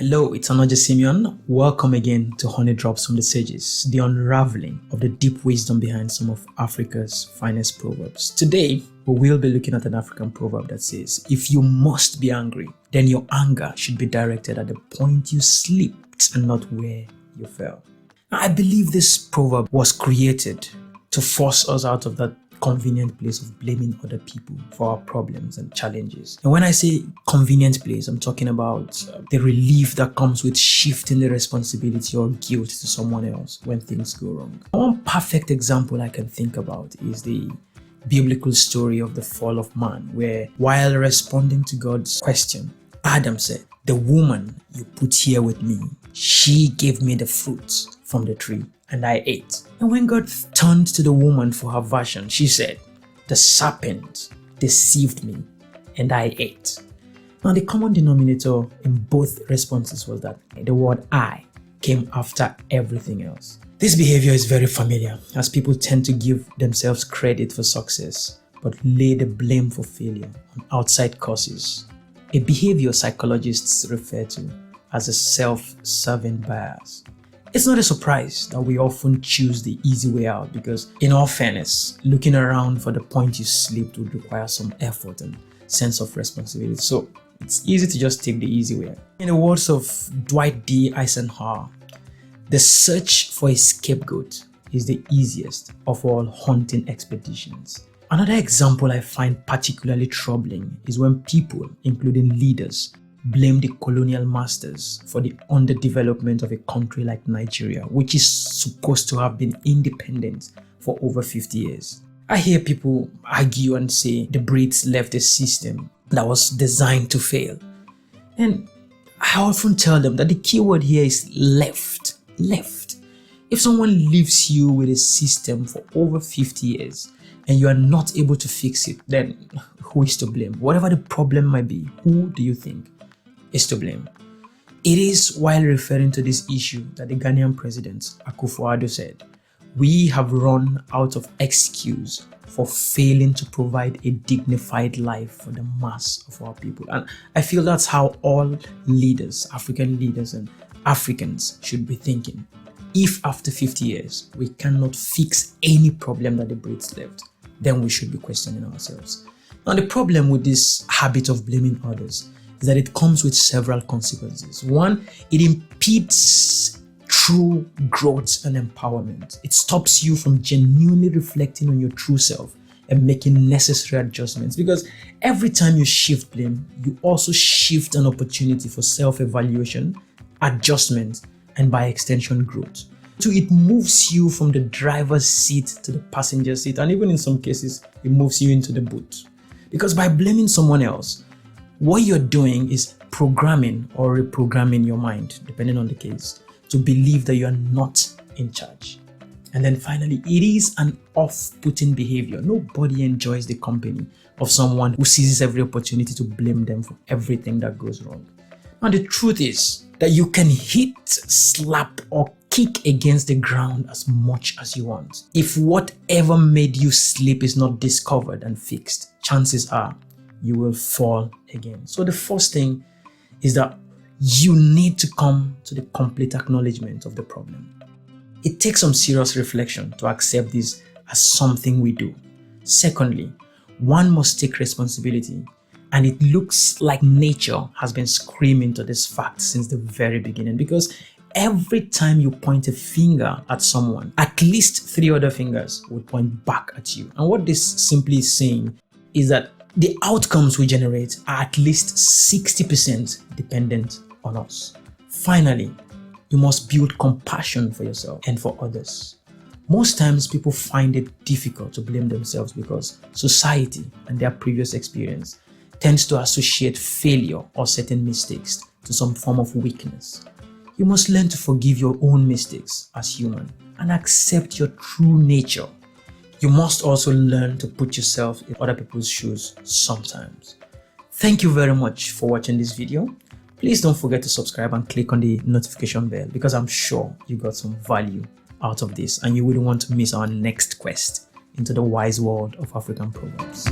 Hello, it's Anoje Simeon. Welcome again to Honey Drops from the Sages, the unraveling of the deep wisdom behind some of Africa's finest proverbs. Today, we will be looking at an African proverb that says, if you must be angry, then your anger should be directed at the point you slipped and not where you fell. Now, I believe this proverb was created to force us out of that convenient place of blaming other people for our problems and challenges. And when I say convenient place, I'm talking about the relief that comes with shifting the responsibility or guilt to someone else when things go wrong. One perfect example I can think about is the biblical story of the fall of man, where while responding to God's question, Adam said, "The woman you put here with me, she gave me the fruit from the tree and I ate." And when God turned to the woman for her version, she said, "The serpent deceived me and I ate." Now, the common denominator in both responses was that the word "I" came after everything else. This behavior is very familiar, as people tend to give themselves credit for success but lay the blame for failure on outside causes, a behavior psychologists refer to as a self-serving bias. It's not a surprise that we often choose the easy way out because, in all fairness, looking around for the point you slipped would require some effort and sense of responsibility. So it's easy to just take the easy way out. In the words of Dwight D. Eisenhower, the search for a scapegoat is the easiest of all hunting expeditions. Another example I find particularly troubling is when people, including leaders, blame the colonial masters for the underdevelopment of a country like Nigeria, which is supposed to have been independent for over 50 years. I hear people argue and say the Brits left a system that was designed to fail. And I often tell them that the key word here is left. Left. If someone leaves you with a system for over 50 years and you are not able to fix it, then who is to blame? Whatever the problem might be, who do you think is to blame? It is while referring to this issue that the Ghanaian president Akufo-Addo said, "We have run out of excuse for failing to provide a dignified life for the mass of our people." And I feel that's how all leaders, African leaders and Africans, should be thinking. If after 50 years we cannot fix any problem that the Brits left, then we should be questioning ourselves. Now, the problem with this habit of blaming others is that it comes with several consequences. One, it impedes true growth and empowerment. It stops you from genuinely reflecting on your true self and making necessary adjustments, because every time you shift blame, you also shift an opportunity for self-evaluation, adjustment, and by extension, growth. So it moves you from the driver's seat to the passenger seat, and even in some cases, it moves you into the boot. Because by blaming someone else, what you're doing is programming or reprogramming your mind, depending on the case, to believe that you are not in charge. And then finally, it is an off-putting behavior. Nobody enjoys the company of someone who seizes every opportunity to blame them for everything that goes wrong. Now, the truth is that you can hit, slap, or kick against the ground as much as you want. If whatever made you slip is not discovered and fixed, chances are you will fall again. So the first thing is that you need to come to the complete acknowledgement of the problem. It takes some serious reflection to accept this as something we do. Secondly, one must take responsibility, and it looks like nature has been screaming to this fact since the very beginning, because every time you point a finger at someone, at least 3 other fingers would point back at you. And what this simply is saying is that the outcomes we generate are at least 60% dependent on us. Finally, you must build compassion for yourself and for others. Most times people find it difficult to blame themselves because society and their previous experience tends to associate failure or certain mistakes to some form of weakness. You must learn to forgive your own mistakes as human and accept your true nature. You must also learn to put yourself in other people's shoes sometimes. Thank you very much for watching this video. Please don't forget to subscribe and click on the notification bell, because I'm sure you got some value out of this and you wouldn't want to miss our next quest into the wise world of African proverbs.